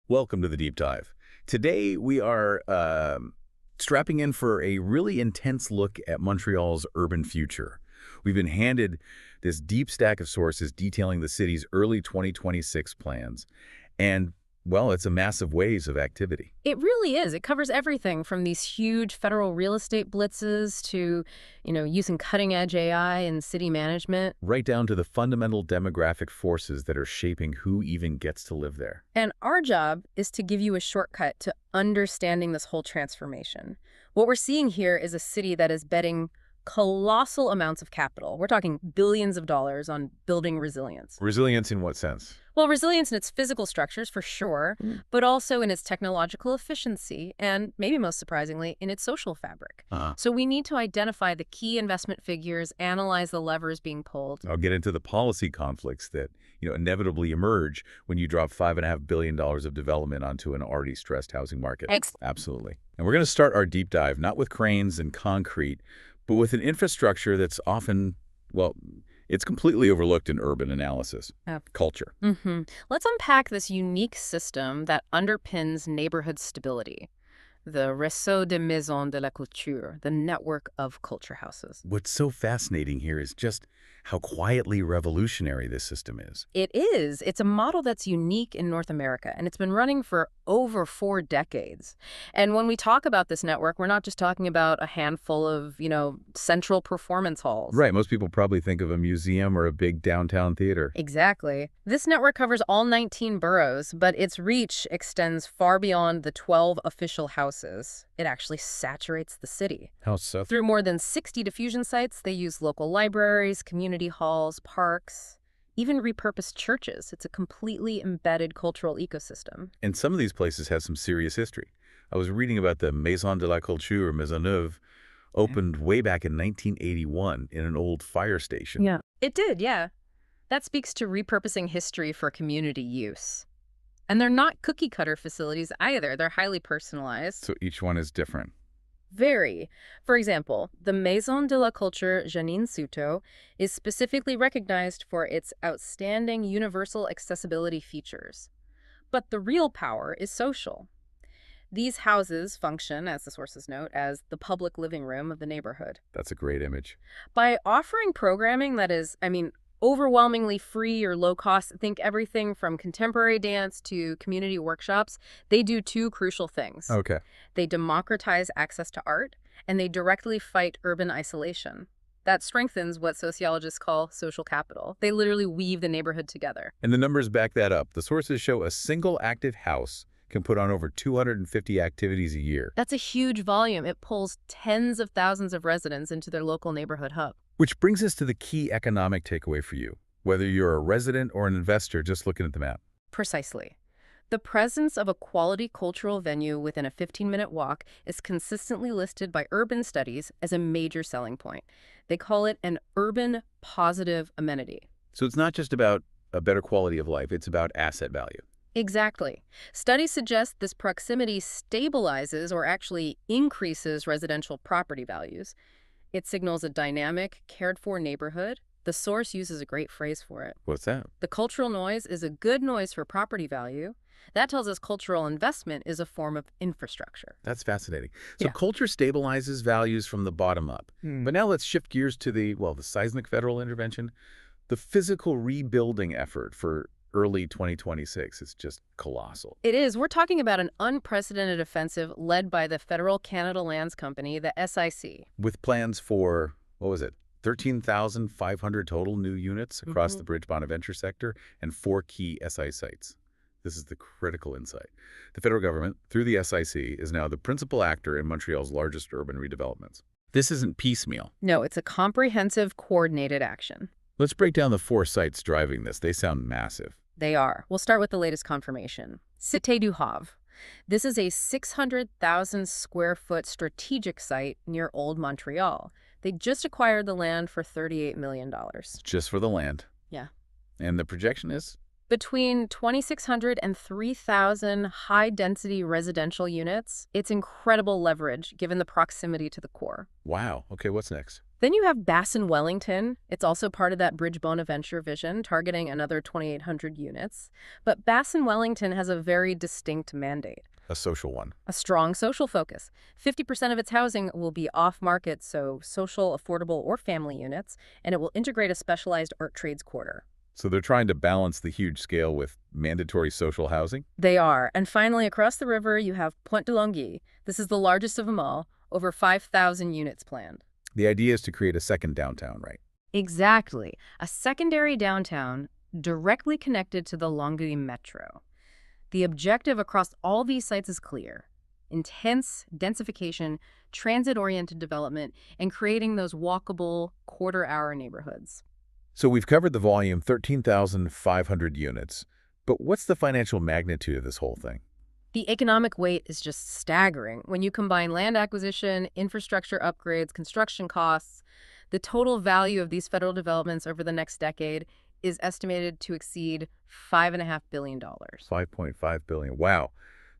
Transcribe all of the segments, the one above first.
Welcome to the Deep Dive. Today we are strapping in for a really intense look at Montreal's urban future. We've been handed this deep stack of sources detailing the city's early 2026 plans. And, well, it's a massive waves of activity. It really is. It covers everything from these huge federal real estate blitzes to, using cutting-edge AI in city management. Right down to the fundamental demographic forces that are shaping who even gets to live there. And our job is to give you a shortcut to understanding this whole transformation. What we're seeing here is a city that is betting colossal amounts of capital. We're talking billions of dollars on building resilience. Resilience in what sense? Well, resilience in its physical structures, for sure, but also in its technological efficiency and, maybe most surprisingly, in its social fabric. So we need to identify the key investment figures, analyze the levers being pulled. I'll get into the policy conflicts that, inevitably emerge when you drop $5.5 billion of development onto an already stressed housing market. Absolutely. And we're going to start our deep dive, not with cranes and concrete, but with an infrastructure that's often, well, it's completely overlooked in urban analysis. Culture. Let's unpack this unique system that underpins neighborhood stability. The Réseau des Maisons de la Culture, the network of culture houses. What's so fascinating here is just how quietly revolutionary this system is. It is. It's a model that's unique in North America, and it's been running for over 4 decades. And when we talk about this network, we're not just talking about a handful of, central performance halls. Right. Most people probably think of a museum or a big downtown theater. Exactly. This network covers all 19 boroughs, but its reach extends far beyond the 12 official houses. It actually saturates the city. How so? Through more than 60 diffusion sites, they use local libraries, community halls, parks, even repurposed churches. It's a completely embedded cultural ecosystem. And some of these places have some serious history. I was reading about the Maison de la Culture, Maisonneuve, opened way back in 1981 in an old fire station. Yeah. It did, yeah. That speaks to repurposing history for community use. And they're not cookie-cutter facilities either. They're highly personalized. So each one is different. Very. For example, the Maison de la Culture Janine Souto is specifically recognized for its outstanding universal accessibility features. But the real power is social. These houses function, as the sources note, as the public living room of the neighborhood. That's a great image. By offering programming that is, overwhelmingly free or low cost, think everything from contemporary dance to community workshops, they do 2 crucial things. Okay. They democratize access to art, and they directly fight urban isolation. That strengthens what sociologists call social capital. They literally weave the neighborhood together. And the numbers back that up. The sources show a single active house can put on over 250 activities a year. That's a huge volume. It pulls tens of thousands of residents into their local neighborhood hub. Which brings us to the key economic takeaway for you, whether you're a resident or an investor just looking at the map. Precisely. The presence of a quality cultural venue within a 15-minute walk is consistently listed by urban studies as a major selling point. They call it an urban positive amenity. So it's not just about a better quality of life, it's about asset value. Exactly. Studies suggest this proximity stabilizes or actually increases residential property values. It signals a dynamic, cared-for neighborhood. The source uses a great phrase for it. What's that? The cultural noise is a good noise for property value. That tells us cultural investment is a form of infrastructure. That's fascinating. So Yeah. culture stabilizes values from the bottom up. But now let's shift gears to the seismic federal intervention. The physical rebuilding effort for early 2026 is just colossal. It is. We're talking about an unprecedented offensive led by the Federal Canada Lands Company, the SIC. With plans for, 13,500 total new units across the Bridge Bonaventure sector and 4 key SI sites. This is the critical insight. The federal government, through the SIC, is now the principal actor in Montreal's largest urban redevelopments. This isn't piecemeal. No, it's a comprehensive, coordinated action. Let's break down the 4 sites driving this. They sound massive. They are. We'll start with the latest confirmation. Cité du Havre. This is a 600,000 square foot strategic site near Old Montreal. They just acquired the land for $38 million. Just for the land. Yeah. And the projection is Between 2,600 and 3,000 high-density residential units, it's incredible leverage given the proximity to the core. Wow. Okay, what's next? Then you have Bassin-Wellington. It's also part of that Bridge Bonaventure vision, targeting another 2,800 units. But Bassin-Wellington has a very distinct mandate. A social one. A strong social focus. 50% of its housing will be off-market, so social, affordable, or family units, and it will integrate a specialized art trades quarter. So they're trying to balance the huge scale with mandatory social housing? They are. And finally, across the river, you have Pointe de Longueuil. This is the largest of them all, over 5,000 units planned. The idea is to create a second downtown, right? Exactly. A secondary downtown directly connected to the Longueuil Metro. The objective across all these sites is clear: intense densification, transit-oriented development, and creating those walkable, quarter-hour neighborhoods. So we've covered the volume, 13,500 units. But what's the financial magnitude of this whole thing? The economic weight is just staggering. When you combine land acquisition, infrastructure upgrades, construction costs, the total value of these federal developments over the next decade is estimated to exceed $5.5 billion. $5.5 billion. Wow.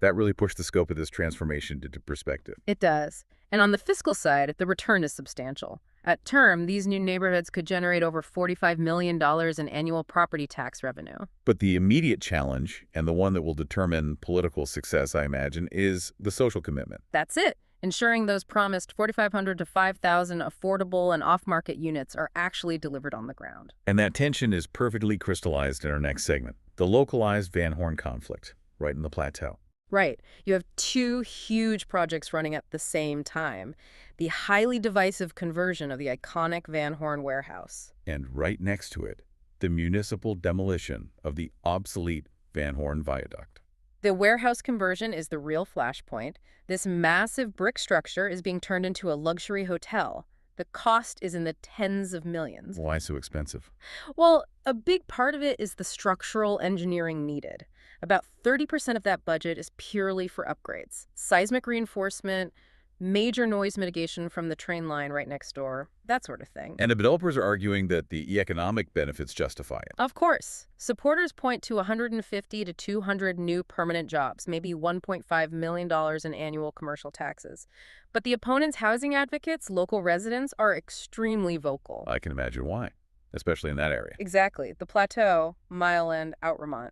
That really pushed the scope of this transformation into perspective. It does. And on the fiscal side, the return is substantial. At term, these new neighborhoods could generate over $45 million in annual property tax revenue. But the immediate challenge, and the one that will determine political success, I imagine, is the social commitment. That's it. Ensuring those promised 4,500 to 5,000 affordable and off-market units are actually delivered on the ground. And that tension is perfectly crystallized in our next segment, the localized Van Horn conflict, right in the plateau. Right. You have two huge projects running at the same time. The highly divisive conversion of the iconic Van Horn warehouse. And right next to it, the municipal demolition of the obsolete Van Horn viaduct. The warehouse conversion is the real flashpoint. This massive brick structure is being turned into a luxury hotel. The cost is in the tens of millions. Why so expensive? Well, a big part of it is the structural engineering needed. About 30% of that budget is purely for upgrades. Seismic reinforcement, major noise mitigation from the train line right next door, that sort of thing. And the developers are arguing that the economic benefits justify it. Of course. Supporters point to 150 to 200 new permanent jobs, maybe $1.5 million in annual commercial taxes. But the opponents' housing advocates, local residents, are extremely vocal. I can imagine why, especially in that area. Exactly. The Plateau, Mile End, Outremont.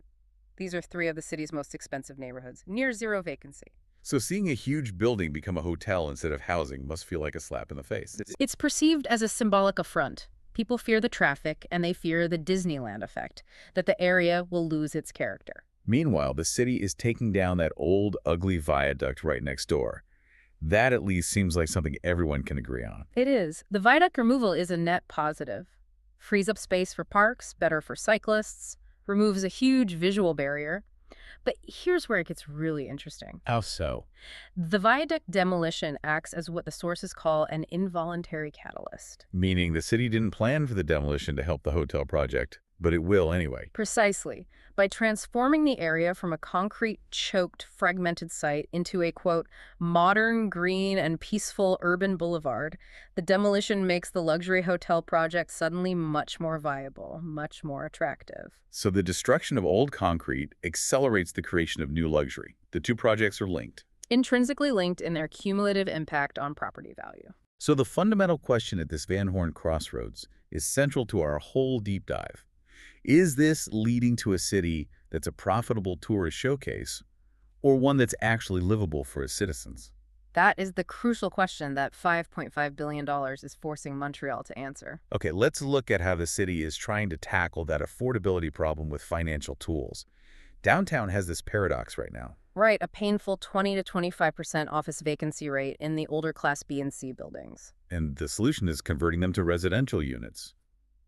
These are three of the city's most expensive neighborhoods, near zero vacancy. So seeing a huge building become a hotel instead of housing must feel like a slap in the face. It's perceived as a symbolic affront. People fear the traffic, and they fear the Disneyland effect, that the area will lose its character. Meanwhile, the city is taking down that old, ugly viaduct right next door. That at least seems like something everyone can agree on. It is. The viaduct removal is a net positive. Frees up space for parks, better for cyclists, removes a huge visual barrier. But here's where it gets really interesting. How so? The viaduct demolition acts as what the sources call an involuntary catalyst. Meaning the city didn't plan for the demolition to help the hotel project, but it will anyway. Precisely. By transforming the area from a concrete-choked, fragmented site into a, quote, modern, green, and peaceful urban boulevard, the demolition makes the luxury hotel project suddenly much more viable, much more attractive. So the destruction of old concrete accelerates the creation of new luxury. The two projects are linked. Intrinsically linked in their cumulative impact on property value. So the fundamental question at this Van Horn crossroads is central to our whole deep dive. Is this leading to a city that's a profitable tourist showcase, or one that's actually livable for its citizens? That is the crucial question that $5.5 billion is forcing Montreal to answer. Okay, let's look at how the city is trying to tackle that affordability problem with financial tools. Downtown has this paradox right now. Right, a painful 20 to 25% office vacancy rate in the older Class B and C buildings. And the solution is converting them to residential units.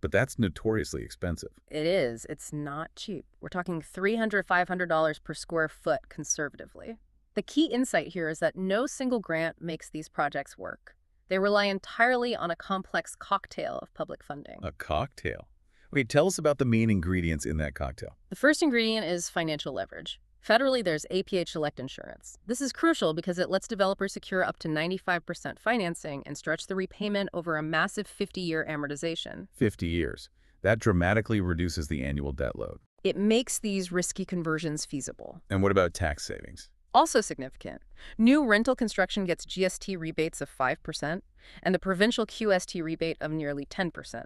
But that's notoriously expensive. It is. It's not cheap. We're talking $300, $500 per square foot conservatively. The key insight here is that no single grant makes these projects work. They rely entirely on a complex cocktail of public funding. A cocktail? Okay, tell us about the main ingredients in that cocktail. The first ingredient is financial leverage. Federally, there's APH Select Insurance. This is crucial because it lets developers secure up to 95% financing and stretch the repayment over a massive 50-year amortization. 50 years. That dramatically reduces the annual debt load. It makes these risky conversions feasible. And what about tax savings? Also significant. New rental construction gets GST rebates of 5% and the provincial QST rebate of nearly 10%.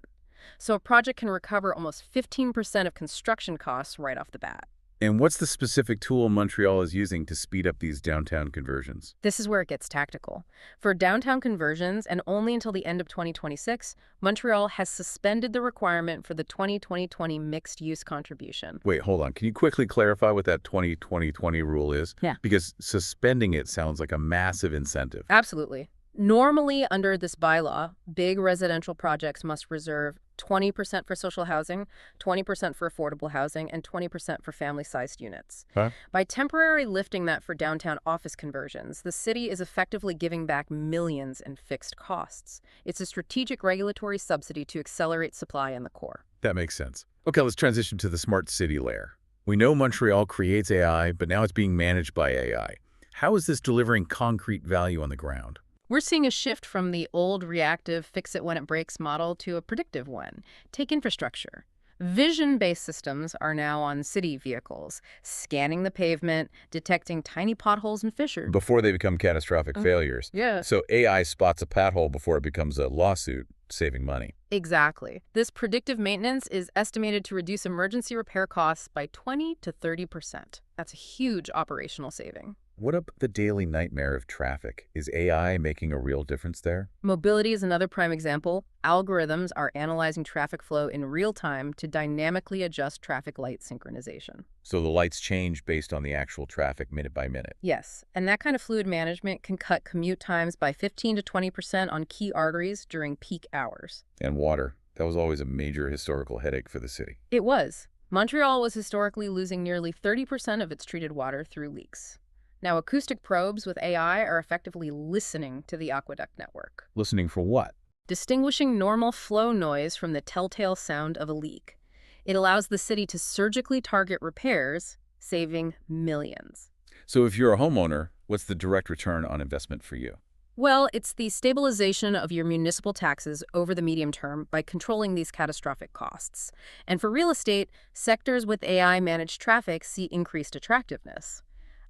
So a project can recover almost 15% of construction costs right off the bat. And what's the specific tool Montreal is using to speed up these downtown conversions? This is where it gets tactical. For downtown conversions, and only until the end of 2026, Montreal has suspended the requirement for the 2020 mixed-use contribution. Wait, hold on. Can you quickly clarify what that 2020 rule is? Yeah. Because suspending it sounds like a massive incentive. Absolutely. Normally, under this bylaw, big residential projects must reserve 20% for social housing, 20% for affordable housing, and 20% for family-sized units. Huh? By temporarily lifting that for downtown office conversions, the city is effectively giving back millions in fixed costs. It's a strategic regulatory subsidy to accelerate supply in the core. That makes sense. Okay, let's transition to the smart city layer. We know Montreal creates AI, but now it's being managed by AI. How is this delivering concrete value on the ground? We're seeing a shift from the old reactive fix-it-when-it-breaks model to a predictive one. Take infrastructure. Vision-based systems are now on city vehicles, scanning the pavement, detecting tiny potholes and fissures. Before they become catastrophic failures. Yeah. So AI spots a pothole before it becomes a lawsuit, saving money. Exactly. This predictive maintenance is estimated to reduce emergency repair costs by 20 to 30%. That's a huge operational saving. What about the daily nightmare of traffic? Is AI making a real difference there? Mobility is another prime example. Algorithms are analyzing traffic flow in real time to dynamically adjust traffic light synchronization. So the lights change based on the actual traffic minute by minute. Yes, and that kind of fluid management can cut commute times by 15 to 20% on key arteries during peak hours. And water. That was always a major historical headache for the city. It was. Montreal was historically losing nearly 30% of its treated water through leaks. Now, acoustic probes with AI are effectively listening to the aqueduct network. Listening for what? Distinguishing normal flow noise from the telltale sound of a leak. It allows the city to surgically target repairs, saving millions. So if you're a homeowner, what's the direct return on investment for you? Well, it's the stabilization of your municipal taxes over the medium term by controlling these catastrophic costs. And for real estate, sectors with AI-managed traffic see increased attractiveness.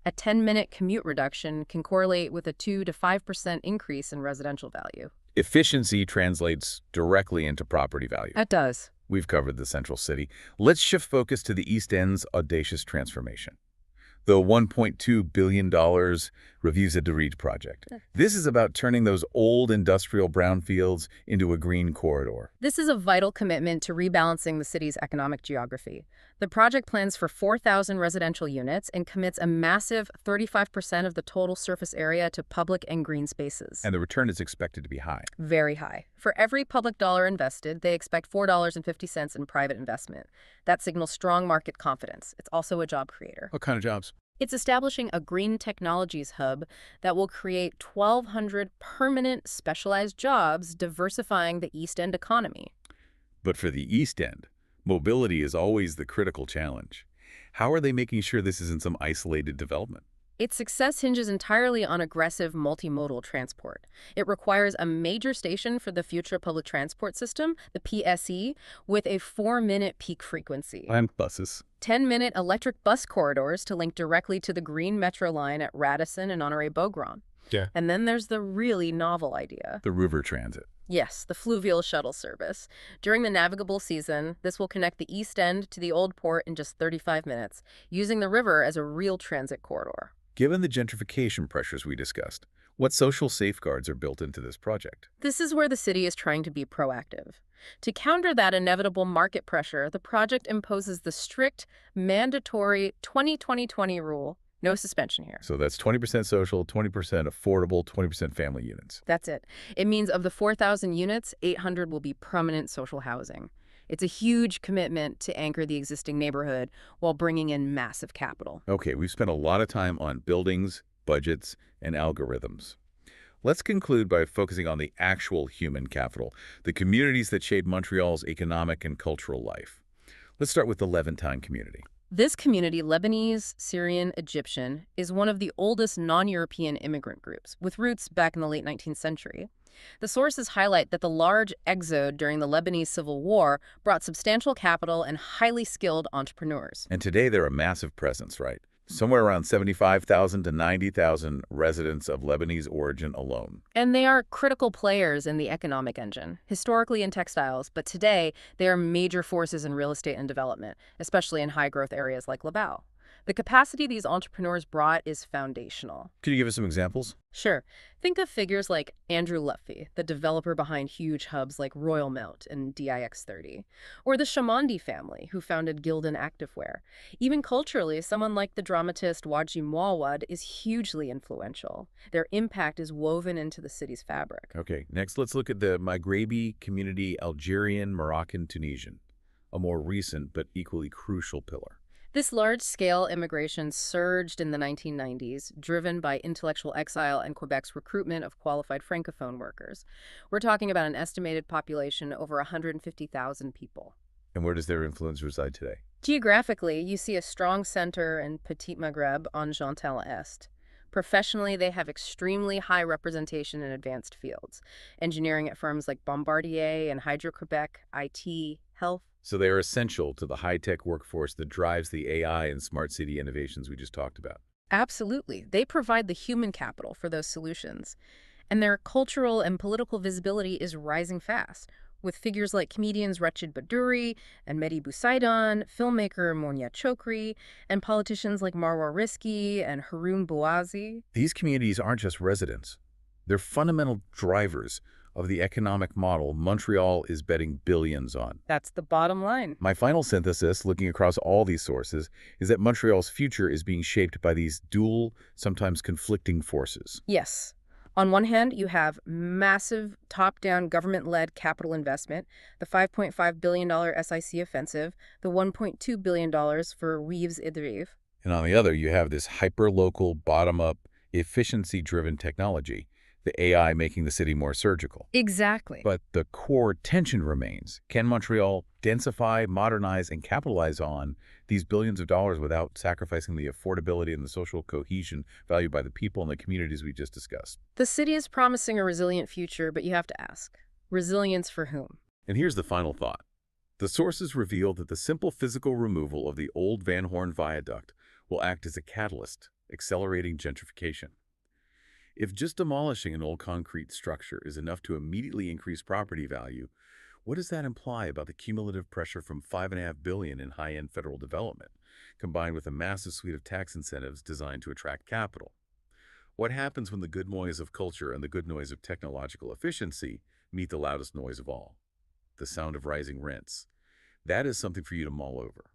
A 10-minute commute reduction can correlate with a 2 to 5% increase in residential value. Efficiency translates directly into property value. It does. We've covered the central city. Let's shift focus to the East End's audacious transformation. The $1.2 billion Revue de Rive project. This is about turning those old industrial brownfields into a green corridor. This is a vital commitment to rebalancing the city's economic geography. The project plans for 4,000 residential units and commits a massive 35% of the total surface area to public and green spaces. And the return is expected to be high. Very high. For every public dollar invested, they expect $4.50 in private investment. That signals strong market confidence. It's also a job creator. What kind of jobs? It's establishing a green technologies hub that will create 1,200 permanent specialized jobs, diversifying the East End economy. But for the East End, mobility is always the critical challenge. How are they making sure this isn't some isolated development? Its success hinges entirely on aggressive multimodal transport. It requires a major station for the future public transport system, the PSE, with a 4-minute peak frequency. And buses. 10-minute electric bus corridors to link directly to the Green Metro line at Radisson and Honoré-Beaugrand. Yeah. And then there's the really novel idea. The river transit. Yes, the fluvial shuttle service. During the navigable season, this will connect the East End to the Old Port in just 35 minutes, using the river as a real transit corridor. Given the gentrification pressures we discussed, what social safeguards are built into this project? This is where the city is trying to be proactive. To counter that inevitable market pressure, the project imposes the strict, mandatory 20-20-20 rule. No suspension here. So that's 20% social, 20% affordable, 20% family units. That's it. It means of the 4,000 units, 800 will be permanent social housing. It's a huge commitment to anchor the existing neighborhood while bringing in massive capital. Okay, we've spent a lot of time on buildings, budgets, and algorithms. Let's conclude by focusing on the actual human capital, the communities that shaped Montreal's economic and cultural life. Let's start with the Levantine community. This community, Lebanese, Syrian, Egyptian, is one of the oldest non-European immigrant groups, with roots back in the late 19th century. The sources highlight that the large exode during the Lebanese Civil War brought substantial capital and highly skilled entrepreneurs. And today they're a massive presence, right? Somewhere around 75,000 to 90,000 residents of Lebanese origin alone. And they are critical players in the economic engine, historically in textiles, but today they are major forces in real estate and development, especially in high-growth areas like Labao. The capacity these entrepreneurs brought is foundational. Could you give us some examples? Sure. Think of figures like Andrew Lutfi, the developer behind huge hubs like Royal Mount and DIX30, or the Shamandi family, who founded Gildan Activewear. Even culturally, someone like the dramatist Waji Mawad is hugely influential. Their impact is woven into the city's fabric. Okay, next let's look at the Maghrebi community, Algerian, Moroccan, Tunisian, a more recent but equally crucial pillar. This large-scale immigration surged in the 1990s, driven by intellectual exile and Quebec's recruitment of qualified Francophone workers. We're talking about an estimated population over 150,000 people. And where does their influence reside today? Geographically, you see a strong center in Petit Maghreb on Gental Est. Professionally, they have extremely high representation in advanced fields, engineering at firms like Bombardier and Hydro-Quebec, IT, health. So they are essential to the high-tech workforce that drives the AI and smart city innovations we just talked about. Absolutely. They provide the human capital for those solutions. And their cultural and political visibility is rising fast, with figures like comedians Rachid Badouri and Mehdi Boussaïdan, filmmaker Monia Chokri, and politicians like Marwa Rizki and Haroun Bouazi. These communities aren't just residents. They're fundamental drivers of the economic model Montreal is betting billions on. That's the bottom line. My final synthesis, looking across all these sources, is that Montreal's future is being shaped by these dual, sometimes conflicting forces. Yes. On one hand, you have massive top-down government-led capital investment, the $5.5 billion SIC offensive, the $1.2 billion for Rives et Drives. And on the other, you have this hyper-local, bottom-up, efficiency-driven technology, the AI making the city more surgical. Exactly. But the core tension remains. Can Montreal densify, modernize, and capitalize on these billions of dollars without sacrificing the affordability and the social cohesion valued by the people and the communities we just discussed? The city is promising a resilient future, but you have to ask, resilience for whom? And here's the final thought. The sources reveal that the simple physical removal of the old Van Horn Viaduct will act as a catalyst, accelerating gentrification. If just demolishing an old concrete structure is enough to immediately increase property value, what does that imply about the cumulative pressure from $5.5 billion in high-end federal development, combined with a massive suite of tax incentives designed to attract capital? What happens when the good noise of culture and the good noise of technological efficiency meet the loudest noise of all? The sound of rising rents. That is something for you to mull over.